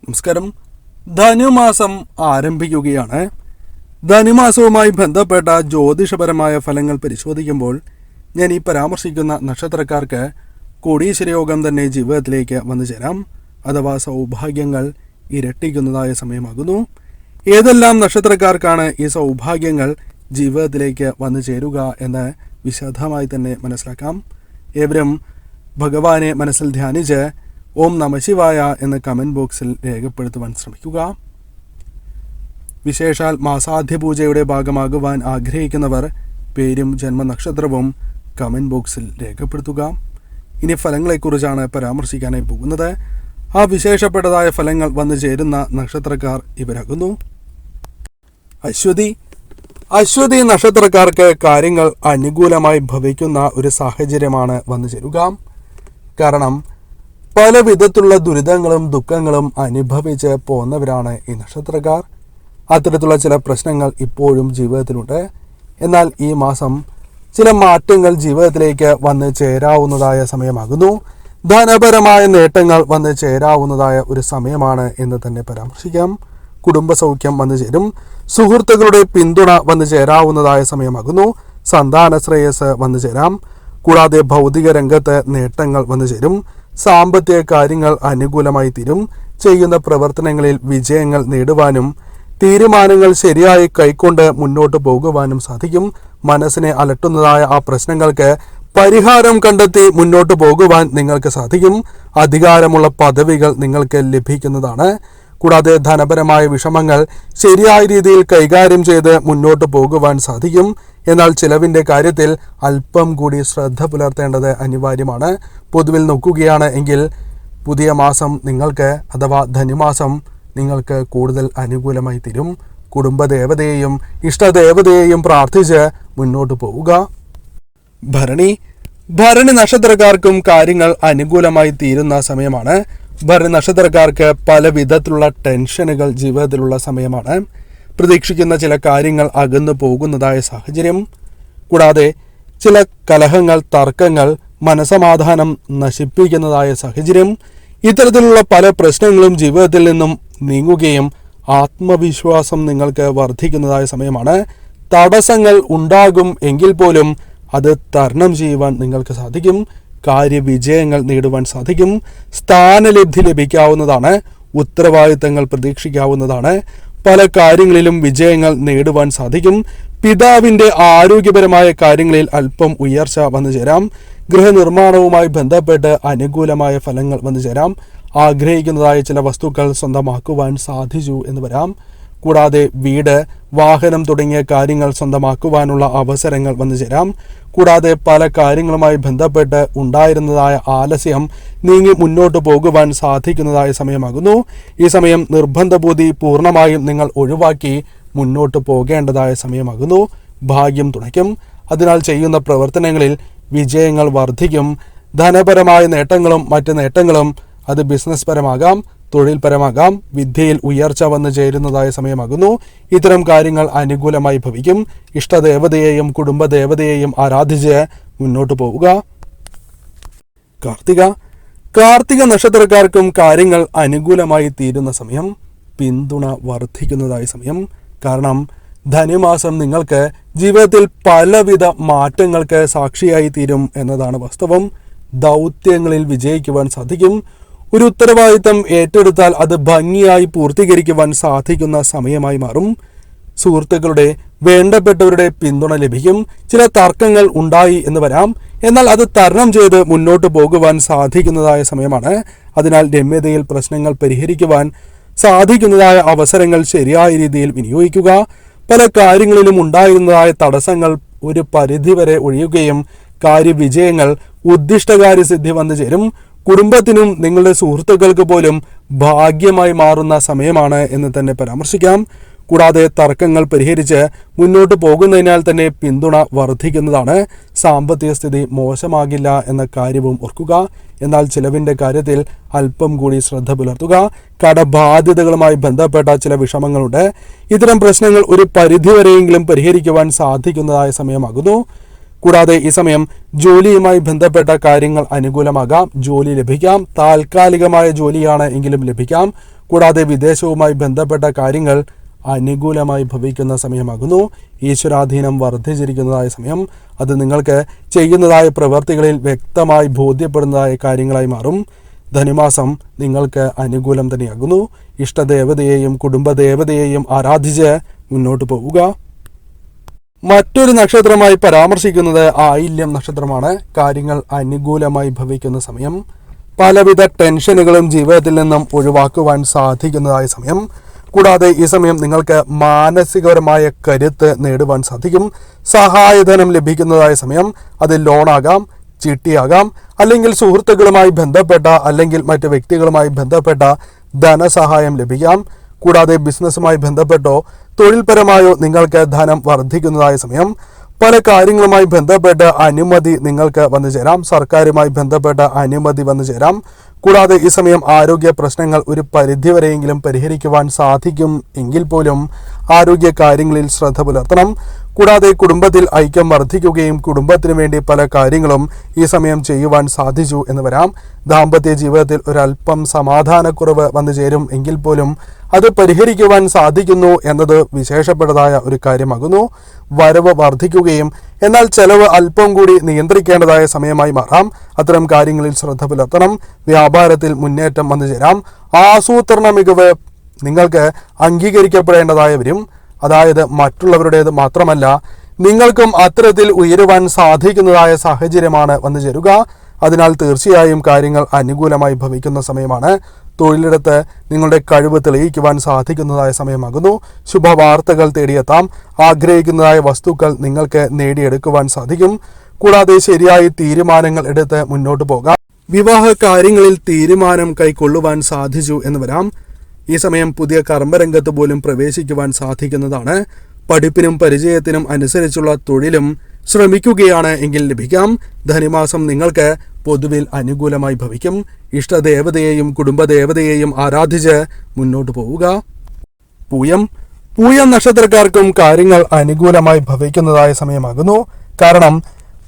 നമസ്കാരം. ധനുമാസം ആരംഭിക്കുകയാണ്. ധനുമാസവുമായി ബന്ധപ്പെട്ട ജ്യോതിഷപരമായ ഫലങ്ങൾ പരിശോധിക്കുമ്പോൾ ഞാൻ ഈ പരാമർശിക്കുന്ന നക്ഷത്രക്കാർക്ക് കോടീശ്വരയോഗം തന്നെ ജീവിതത്തിലേക്ക് വന്നു ചേരാം, അഥവാ സൗഭാഗ്യങ്ങൾ ഇരട്ടിക്കുന്നതായ സമയമാകുന്നു. ഏതെല്ലാം നക്ഷത്രക്കാർക്കാണ് ഈ സൗഭാഗ്യങ്ങൾ ജീവിതത്തിലേക്ക് വന്നു ചേരുക എന്ന് വിശദമായി തന്നെ മനസ്സിലാക്കാം. ഏവരും ഭഗവാനെ മനസ്സിൽ ധ്യാനിച്ച് ഓം നമഃശിവായ എന്ന് കമൻറ്റ് ബോക്സിൽ രേഖപ്പെടുത്തുവാൻ ശ്രമിക്കുക. വിശേഷാൽ മാസാദ്യ പൂജയുടെ ഭാഗമാകുവാൻ ആഗ്രഹിക്കുന്നവർ പേരും ജന്മനക്ഷത്രവും കമൻറ്റ് ബോക്സിൽ രേഖപ്പെടുത്തുക. ഇനി ഫലങ്ങളെക്കുറിച്ചാണ് പരാമർശിക്കാനായി പോകുന്നത്. ആ വിശേഷപ്പെട്ടതായ ഫലങ്ങൾ വന്നു ചേരുന്ന നക്ഷത്രക്കാർ ഇവരാകുന്നു. അശ്വതി നക്ഷത്രക്കാർക്ക് കാര്യങ്ങൾ അനുകൂലമായി ഭവിക്കുന്ന ഒരു സാഹചര്യമാണ് വന്നു ചേരുക. കാരണം പല വിധത്തിലുള്ള ദുരിതങ്ങളും ദുഃഖങ്ങളും അനുഭവിച്ച് പോന്നവരാണ് ഈ നക്ഷത്രക്കാർ. അത്തരത്തിലുള്ള ചില പ്രശ്നങ്ങൾ ഇപ്പോഴും ജീവിതത്തിലുണ്ട്. എന്നാൽ ഈ മാസം ചില മാറ്റങ്ങൾ ജീവിതത്തിലേക്ക് വന്ന് ചേരാവുന്നതായ സമയമാകുന്നു. ധനപരമായ നേട്ടങ്ങൾ വന്ന് ചേരാവുന്നതായ ഒരു സമയമാണ് എന്ന് തന്നെ പരാമർശിക്കാം. കുടുംബസൗഖ്യം വന്നു ചേരും. സുഹൃത്തുക്കളുടെ പിന്തുണ വന്നു ചേരാവുന്നതായ സമയമാകുന്നു. സന്താന ശ്രേയസ് വന്നു ചേരാം. കൂടാതെ ഭൗതിക രംഗത്ത് നേട്ടങ്ങൾ വന്നു ചേരും. സാമ്പത്തിക കാര്യങ്ങൾ അനുകൂലമായി തീരും. ചെയ്യുന്ന പ്രവർത്തനങ്ങളിൽ വിജയങ്ങൾ നേടുവാനും തീരുമാനങ്ങൾ ശരിയായി കൈക്കൊണ്ട് മുന്നോട്ട് പോകുവാനും സാധിക്കും. മനസ്സിനെ അലട്ടുന്നതായ ആ പ്രശ്നങ്ങൾക്ക് പരിഹാരം കണ്ടെത്തി മുന്നോട്ട് പോകുവാൻ നിങ്ങൾക്ക് സാധിക്കും. അധികാരമുള്ള പദവികൾ നിങ്ങൾക്ക് ലഭിക്കുന്നതാണ്. കൂടാതെ ധനപരമായ വിഷമങ്ങൾ ശരിയായ രീതിയിൽ കൈകാര്യം ചെയ്ത് മുന്നോട്ട് പോകുവാൻ സാധിക്കും. എന്നാൽ ചിലവിൻ്റെ കാര്യത്തിൽ അല്പം കൂടി ശ്രദ്ധ പുലർത്തേണ്ടത് അനിവാര്യമാണ്. പൊതുവിൽ നോക്കുകയാണ് എങ്കിൽ പുതിയ മാസം നിങ്ങൾക്ക്, അഥവാ ധനുമാസം നിങ്ങൾക്ക് കൂടുതൽ അനുകൂലമായി തീരും. കുടുംബദേവതയെയും ഇഷ്ടദേവതയെയും പ്രാർത്ഥിച്ച് മുന്നോട്ട് പോവുക. ഭരണി നക്ഷത്രക്കാർക്കും കാര്യങ്ങൾ അനുകൂലമായി തീരുന്ന സമയമാണ്. ഭരണി നക്ഷത്രക്കാർക്ക് പല വിധത്തിലുള്ള ടെൻഷനുകൾ ജീവിതത്തിലുള്ള സമയമാണ്. പ്രതീക്ഷിക്കുന്ന ചില കാര്യങ്ങൾ അകന്നു പോകുന്നതായ സാഹചര്യം, കൂടാതെ ചില കലഹങ്ങൾ, തർക്കങ്ങൾ, മനസമാധാനം നശിപ്പിക്കുന്നതായ സാഹചര്യം, ഇത്തരത്തിലുള്ള പല പ്രശ്നങ്ങളും ജീവിതത്തിൽ നിന്നും നീങ്ങുകയും ആത്മവിശ്വാസം നിങ്ങൾക്ക് വർദ്ധിക്കുന്നതായ സമയമാണ്. തടസ്സങ്ങൾ ഉണ്ടാകും എങ്കിൽ പോലും അത് തരണം ചെയ്യുവാൻ നിങ്ങൾക്ക് സാധിക്കും. കാര്യവിജയങ്ങൾ നേടുവാൻ സാധിക്കും. സ്ഥാനലബ്ധി ലഭിക്കാവുന്നതാണ്. ഉത്തരവാദിത്തങ്ങൾ പ്രതീക്ഷിക്കാവുന്നതാണ്. പല കാര്യങ്ങളിലും വിജയങ്ങൾ നേടുവാൻ സാധിക്കും. പിതാവിൻ്റെ ആരോഗ്യപരമായ കാര്യങ്ങളിൽ അല്പം ഉയർച്ച വന്നു ചേരാം. ഗൃഹനിർമ്മാണവുമായി ബന്ധപ്പെട്ട് അനുകൂലമായ ഫലങ്ങൾ വന്നു ചേരാം. ആഗ്രഹിക്കുന്നതായ ചില വസ്തുക്കൾ സ്വന്തമാക്കുവാൻ സാധിച്ചു എന്ന് വരാം. കൂടാതെ വീട്, വാഹനം തുടങ്ങിയ കാര്യങ്ങൾ സ്വന്തമാക്കുവാനുള്ള അവസരങ്ങൾ വന്നു ചേരാം. കൂടാതെ പല കാര്യങ്ങളുമായി ബന്ധപ്പെട്ട് ഉണ്ടായിരുന്നതായ ആലസ്യം നീങ്ങി മുന്നോട്ട് പോകുവാൻ സാധിക്കുന്നതായ സമയമാകുന്നു. ഈ സമയം നിർബന്ധബുദ്ധി പൂർണ്ണമായും നിങ്ങൾ ഒഴിവാക്കി മുന്നോട്ട് പോകേണ്ടതായ സമയമാകുന്നു. ഭാഗ്യം തുണയ്ക്കും. അതിനാൽ ചെയ്യുന്ന പ്രവർത്തനങ്ങളിൽ വിജയങ്ങൾ വർദ്ധിക്കും. ധനപരമായ നേട്ടങ്ങളും മറ്റ് നേട്ടങ്ങളും, അത് ബിസിനസ് പരമാകാം, തൊഴിൽപരമാകാം, വിദ്യയിൽ ഉയർച്ച വന്നു ചേരുന്നതായ സമയമാകുന്നു. ഇത്തരം കാര്യങ്ങൾ അനുകൂലമായി ഭവിക്കും. ഇഷ്ടദേവതയെയും കുടുംബദേവതയെയും ആരാധിച്ച് മുന്നോട്ട് പോവുക. കാർത്തിക നക്ഷത്രക്കാർക്കും കാര്യങ്ങൾ അനുകൂലമായി തീരുന്ന സമയം, പിന്തുണ വർദ്ധിക്കുന്നതായ സമയം. കാരണം ധനുമാസം നിങ്ങൾക്ക് ജീവിതത്തിൽ പലവിധ മാറ്റങ്ങൾക്ക് സാക്ഷിയായി തീരും എന്നതാണ് വാസ്തവം. ദൗത്യങ്ങളിൽ വിജയിക്കുവാൻ സാധിക്കും. ഒരു ഉത്തരവാദിത്തം ഏറ്റെടുത്താൽ അത് ഭംഗിയായി പൂർത്തീകരിക്കുവാൻ സാധിക്കുന്ന സമയമായി മാറും. സുഹൃത്തുക്കളുടെ, വേണ്ടപ്പെട്ടവരുടെ പിന്തുണ ലഭിക്കും. ചില തർക്കങ്ങൾ ഉണ്ടായി എന്ന് വരാം. എന്നാൽ അത് തരണം ചെയ്ത് മുന്നോട്ട് പോകുവാൻ സാധിക്കുന്നതായ സമയമാണ്. അതിനാൽ രമ്യതയിൽ പ്രശ്നങ്ങൾ പരിഹരിക്കുവാൻ സാധിക്കുന്നതായ അവസരങ്ങൾ ശരിയായ രീതിയിൽ വിനിയോഗിക്കുക. പല കാര്യങ്ങളിലും ഉണ്ടായിരുന്നതായ തടസ്സങ്ങൾ ഒരു പരിധിവരെ ഒഴിയുകയും കാര്യവിജയങ്ങൾ, ഉദ്ദിഷ്ടകാര്യസിദ്ധി വന്നു ചേരും. കുടുംബത്തിനും നിങ്ങളുടെ സുഹൃത്തുക്കൾക്ക് പോലും ഭാഗ്യമായി മാറുന്ന സമയമാണ് എന്ന് തന്നെ പരാമർശിക്കാം. കൂടാതെ തർക്കങ്ങൾ പരിഹരിച്ച് മുന്നോട്ട് പോകുന്നതിനാൽ തന്നെ പിന്തുണ വർദ്ധിക്കുന്നതാണ്. സാമ്പത്തിക സ്ഥിതി മോശമാകില്ല എന്ന കാര്യവും ഓർക്കുക. എന്നാൽ ചിലവിൻ്റെ കാര്യത്തിൽ അല്പം കൂടി ശ്രദ്ധ പുലർത്തുക. കടബാധ്യതകളുമായി ബന്ധപ്പെട്ട ചില വിഷമങ്ങളുണ്ട്. ഇത്തരം പ്രശ്നങ്ങൾ ഒരു പരിധിവരെയെങ്കിലും പരിഹരിക്കുവാൻ സാധിക്കുന്നതായ സമയമാകുന്നു. കൂടാതെ ഈ സമയം ജോലിയുമായി ബന്ധപ്പെട്ട കാര്യങ്ങൾ അനുകൂലമാകാം. ജോലി ലഭിക്കാം. താൽക്കാലികമായ ജോലിയാണ് എങ്കിലും ലഭിക്കാം. കൂടാതെ വിദേശവുമായി ബന്ധപ്പെട്ട കാര്യങ്ങൾ അനുകൂലമായി ഭവിക്കുന്ന സമയമാകുന്നു. ഈശ്വരാധീനം വർദ്ധിച്ചിരിക്കുന്നതായ സമയം. അത് നിങ്ങൾക്ക് ചെയ്യുന്നതായ പ്രവൃത്തികളിൽ വ്യക്തമായി ബോധ്യപ്പെടുന്നതായ കാര്യങ്ങളായി മാറും. ധനുമാസം നിങ്ങൾക്ക് അനുകൂലം തന്നെയാകുന്നു. ഇഷ്ടദേവതയെയും കുടുംബദേവതയെയും ആരാധിച്ച് മുന്നോട്ട് പോവുക. മറ്റൊരു നക്ഷത്രമായി പരാമർശിക്കുന്നത് ആയില്യം നക്ഷത്രമാണ്. കാര്യങ്ങൾ അനുകൂലമായി ഭവിക്കുന്ന സമയം. പലവിധ ടെൻഷനുകളും ജീവിതത്തിൽ നിന്നും ഒഴിവാക്കുവാൻ സാധിക്കുന്നതായ സമയം. കൂടാതെ ഈ സമയം നിങ്ങൾക്ക് മാനസികപരമായ കരുത്ത് നേടുവാൻ സാധിക്കും. സഹായധനം ലഭിക്കുന്നതായ സമയം. അത് ലോണാകാം, ചിട്ടിയാകാം, അല്ലെങ്കിൽ സുഹൃത്തുക്കളുമായി ബന്ധപ്പെട്ട അല്ലെങ്കിൽ മറ്റ് വ്യക്തികളുമായി ബന്ധപ്പെട്ട ധനസഹായം ലഭിക്കാം. കൂടാതെ ബിസിനസ്സുമായി ബന്ധപ്പെട്ടോ തൊഴിൽപരമായോ നിങ്ങൾക്ക് ധനം വർദ്ധിക്കുന്നതായ സമയം. പല കാര്യങ്ങളുമായി ബന്ധപ്പെട്ട് അനുമതി നിങ്ങൾക്ക് വന്നു ചേരാം. സർക്കാരുമായി ബന്ധപ്പെട്ട അനുമതി വന്നു ചേരാം. കൂടാതെ ഈ സമയം ആരോഗ്യ പ്രശ്നങ്ങൾ ഒരു പരിധിവരെയെങ്കിലും പരിഹരിക്കുവാൻ സാധിക്കും എങ്കിൽ പോലും ആരോഗ്യ കാര്യങ്ങളിൽ ശ്രദ്ധ പുലർത്തണം. കൂടാതെ കുടുംബത്തിൽ ഐക്യം വർദ്ധിക്കുകയും കുടുംബത്തിന് വേണ്ടി പല കാര്യങ്ങളും ഈ സമയം ചെയ്യുവാൻ സാധിച്ചു എന്ന് വരാം. ദാമ്പത്യ ജീവിതത്തിൽ ഒരല്പം സമാധാനക്കുറവ് വന്നു ചേരും എങ്കിൽ പോലും അത് പരിഹരിക്കുവാൻ സാധിക്കുന്നു എന്നത് വിശേഷപ്പെട്ടതായ ഒരു കാര്യമാകുന്നു. വരവ് വർദ്ധിക്കുകയും എന്നാൽ ചെലവ് അല്പം കൂടി നിയന്ത്രിക്കേണ്ടതായ സമയമായി മാറാം. അത്തരം കാര്യങ്ങളിൽ ശ്രദ്ധ പുലർത്തണം. വ്യാപാരത്തിൽ മുന്നേറ്റം വന്നു ചേരാം. ആസൂത്രണ മികവ് നിങ്ങൾക്ക് അംഗീകരിക്കപ്പെടേണ്ടതായി വരും. അതായത് മറ്റുള്ളവരുടേത് മാത്രമല്ല, നിങ്ങൾക്കും അത്തരത്തിൽ ഉയരുവാൻ സാധിക്കുന്നതായ സാഹചര്യമാണ് വന്നു ചേരുക. അതിനാൽ തീർച്ചയായും കാര്യങ്ങൾ അനുകൂലമായി ഭവിക്കുന്ന സമയമാണ്. തൊഴിലിടത്ത് നിങ്ങളുടെ കഴിവ് തെളിയിക്കുവാൻ സാധിക്കുന്നതായ സമയമാകുന്നു. ശുഭവാർത്തകൾ തേടിയെത്താം. ആഗ്രഹിക്കുന്നതായ വസ്തുക്കൾ നിങ്ങൾക്ക് നേടിയെടുക്കുവാൻ സാധിക്കും. കൂടാതെ ശരിയായി തീരുമാനങ്ങൾ എടുത്ത് മുന്നോട്ട് പോകാം. വിവാഹ കാര്യങ്ങളിൽ തീരുമാനം കൈക്കൊള്ളുവാൻ സാധിച്ചു എന്ന് വരാം. ഈ സമയം പുതിയ കർമ്മരംഗത്ത് പോലും പ്രവേശിക്കുവാൻ സാധിക്കുന്നതാണ്. പഠിപ്പിനും പരിചയത്തിനും അനുസരിച്ചുള്ള തൊഴിലും ശ്രമിക്കുകയാണ് എങ്കിൽ ലഭിക്കാം. ധനുമാസം നിങ്ങൾക്ക് പൊതുവിൽ അനുകൂലമായി ഭവിക്കും. ഇഷ്ടദേവതയെയും കുടുംബദേവതയെയും ആരാധിച്ച് മുന്നോട്ട് പോവുക. പൂയം നക്ഷത്രക്കാർക്കും കാര്യങ്ങൾ അനുകൂലമായി ഭവിക്കുന്നതായ സമയമാകുന്നു. കാരണം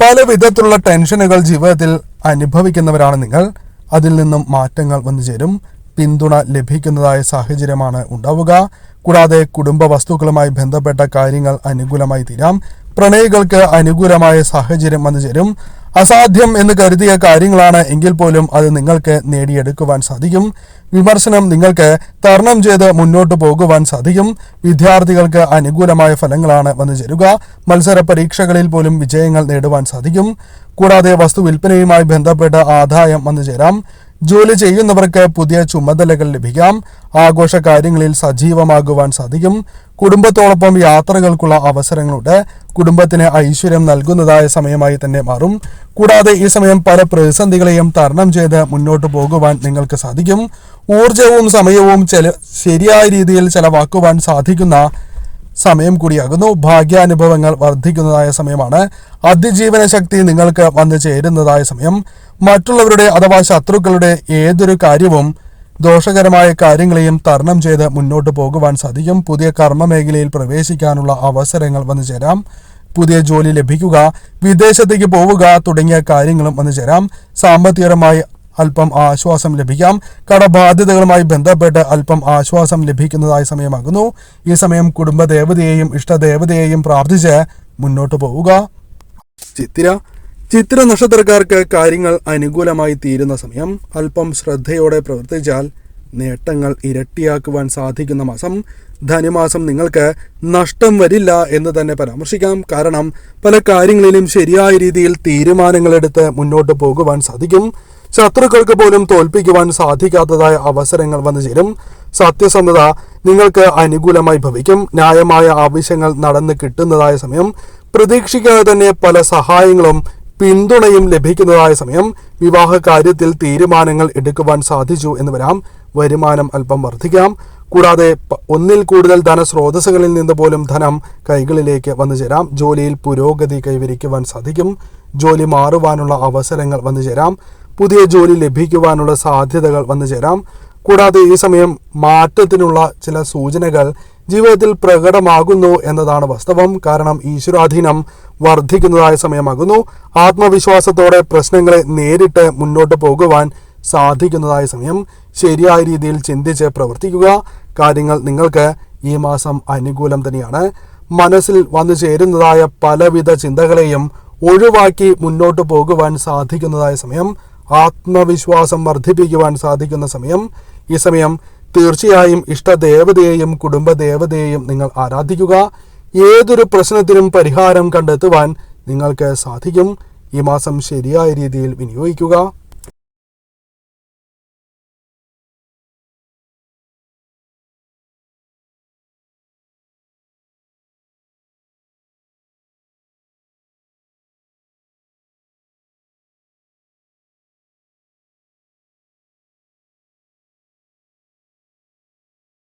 പല വിധത്തിലുള്ള ടെൻഷനുകൾ ജീവിതത്തിൽ അനുഭവിക്കുന്നവരാണ് നിങ്ങൾ. അതിൽ നിന്നും മാറ്റങ്ങൾ വന്നു ചേരും. പിന്തുണ ലഭിക്കുന്നതായ സാഹചര്യമാണ് ഉണ്ടാവുക. കൂടാതെ കുടുംബ വസ്തുക്കളുമായി ബന്ധപ്പെട്ട കാര്യങ്ങൾ അനുകൂലമായി തീരാം. പ്രണയികൾക്ക് അനുകൂലമായ സാഹചര്യം വന്നു ചേരും. അസാധ്യം എന്ന് കരുതിയ കാര്യങ്ങളാണ് എങ്കിൽ പോലും അത് നിങ്ങൾക്ക് നേടിയെടുക്കുവാൻ സാധിക്കും. വിമർശനം നിങ്ങൾക്ക് തരണം ചെയ്ത് മുന്നോട്ട് പോകുവാൻ സാധിക്കും. വിദ്യാർത്ഥികൾക്ക് അനുകൂലമായ ഫലങ്ങളാണ് വന്നു ചേരുക. മത്സര പരീക്ഷകളിൽ പോലും വിജയങ്ങൾ നേടുവാൻ സാധിക്കും. കൂടാതെ വസ്തു വിൽപ്പനയുമായി ബന്ധപ്പെട്ട ആദായം വന്നു ചേരാം. ജോലി ചെയ്യുന്നവർക്ക് പുതിയ ചുമതലകൾ ലഭിക്കാം. ആഘോഷ കാര്യങ്ങളിൽ സജീവമാകുവാൻ സാധിക്കും. കുടുംബത്തോടൊപ്പം യാത്രകൾക്കുള്ള അവസരങ്ങളുണ്ട്. കുടുംബത്തിന് ഐശ്വര്യം നൽകുന്നതായ സമയമായി തന്നെ മാറും. കൂടാതെ ഈ സമയം പല പ്രതിസന്ധികളെയും തരണം ചെയ്ത് മുന്നോട്ട് പോകുവാൻ നിങ്ങൾക്ക് സാധിക്കും. ഊർജവും സമയവും ശരിയായ രീതിയിൽ ചെലവാക്കുവാൻ സാധിക്കുന്ന സമയം കൂടിയാകുന്നു. ഭാഗ്യാനുഭവങ്ങൾ വർദ്ധിക്കുന്നതായ സമയമാണ്. അതിജീവന ശക്തി നിങ്ങൾക്ക് വന്നു ചേരുന്നതായ സമയം. മറ്റുള്ളവരുടെ അഥവാ ശത്രുക്കളുടെ ഏതൊരു കാര്യവും ദോഷകരമായ കാര്യങ്ങളെയും തരണം ചെയ്ത് മുന്നോട്ട് പോകുവാൻ സാധിക്കും. പുതിയ കർമ്മ മേഖലയിൽ പ്രവേശിക്കാനുള്ള അവസരങ്ങൾ വന്നു ചേരാം. പുതിയ ജോലി ലഭിക്കുക, വിദേശത്തേക്ക് പോവുക തുടങ്ങിയ കാര്യങ്ങളും വന്നു ചേരാം. സാമ്പത്തികപരമായി അല്പം ആശ്വാസം ലഭിക്കാം. കടബാധ്യതകളുമായി ബന്ധപ്പെട്ട് അല്പം ആശ്വാസം ലഭിക്കുന്നതായ സമയമാകുന്നു. ഈ സമയം കുടുംബദേവതയെയും ഇഷ്ടദേവതയെയും പ്രാർത്ഥിച്ച് മുന്നോട്ട് പോവുക. ചിത്തിര നക്ഷത്രക്കാർക്ക് കാര്യങ്ങൾ അനുകൂലമായി തീരുന്ന സമയം. അല്പം ശ്രദ്ധയോടെ പ്രവർത്തിച്ചാൽ നേട്ടങ്ങൾ ഇരട്ടിയാക്കുവാൻ സാധിക്കുന്ന മാസം. ധനുമാസം നിങ്ങൾക്ക് നഷ്ടം വരില്ല എന്ന് തന്നെ പരാമർശിക്കാം. കാരണം പല കാര്യങ്ങളിലും ശരിയായ രീതിയിൽ തീരുമാനങ്ങളെടുത്ത് മുന്നോട്ട് പോകുവാൻ സാധിക്കും. ശത്രുക്കൾക്ക് പോലും തോൽപ്പിക്കുവാൻ സാധിക്കാത്തതായ അവസരങ്ങൾ വന്നു ചേരും. സത്യസന്ധത നിങ്ങൾക്ക് അനുകൂലമായി ഭവിക്കും. ന്യായമായ ആവശ്യങ്ങൾ നടന്ന് കിട്ടുന്നതായ സമയം. പ്രതീക്ഷിക്കാതെ തന്നെ പല സഹായങ്ങളും പിന്തുണയും ലഭിക്കുന്നതായ സമയം. വിവാഹ കാര്യത്തിൽ തീരുമാനങ്ങൾ എടുക്കുവാൻ സാധിച്ചു എന്ന് വരാം. വരുമാനം അല്പം വർദ്ധിക്കാം. കൂടാതെ ഒന്നിൽ കൂടുതൽ ധനസ്രോതസ്സുകളിൽ നിന്ന് പോലും ധനം കൈകളിലേക്ക് വന്നു ചേരാം. ജോലിയിൽ പുരോഗതി കൈവരിക്കുവാൻ സാധിക്കും. ജോലി മാറുവാനുള്ള അവസരങ്ങൾ വന്നു ചേരാം. പുതിയ ജോലി ലഭിക്കുവാനുള്ള സാധ്യതകൾ വന്നു ചേരാം. കൂടാതെ ഈ സമയം മാറ്റത്തിനുള്ള ചില സൂചനകൾ ജീവിതത്തിൽ പ്രകടമാകുന്നു എന്നതാണ് വാസ്തവം. കാരണം ഈശ്വരാധീനം വർദ്ധിക്കുന്നതായ സമയമാകുന്നു. ആത്മവിശ്വാസത്തോടെ പ്രശ്നങ്ങളെ നേരിട്ട് മുന്നോട്ട് പോകുവാൻ സാധിക്കുന്നതായ സമയം. ശരിയായ രീതിയിൽ ചിന്തിച്ച് പ്രവർത്തിക്കുക. കാര്യങ്ങൾ നിങ്ങൾക്ക് ഈ മാസം അനുകൂലം തന്നെയാണ്. മനസ്സിൽ വന്നു ചേരുന്നതായ പലവിധ ചിന്തകളെയും ഒഴിവാക്കി മുന്നോട്ട് പോകുവാൻ സാധിക്കുന്നതായ സമയം. ആത്മവിശ്വാസം വർദ്ധിപ്പിക്കുവാൻ സാധിക്കുന്ന സമയം. ഈ സമയം തീർച്ചയായും ഇഷ്ടദേവതയെയും കുടുംബദേവതയെയും നിങ്ങൾ ആരാധിക്കുക. ഏതൊരു പ്രശ്നത്തിനും പരിഹാരം കണ്ടെത്തുവാൻ നിങ്ങൾക്ക് സാധിക്കും. ഈ മാസം ശരിയായ രീതിയിൽ വിനിയോഗിക്കുക.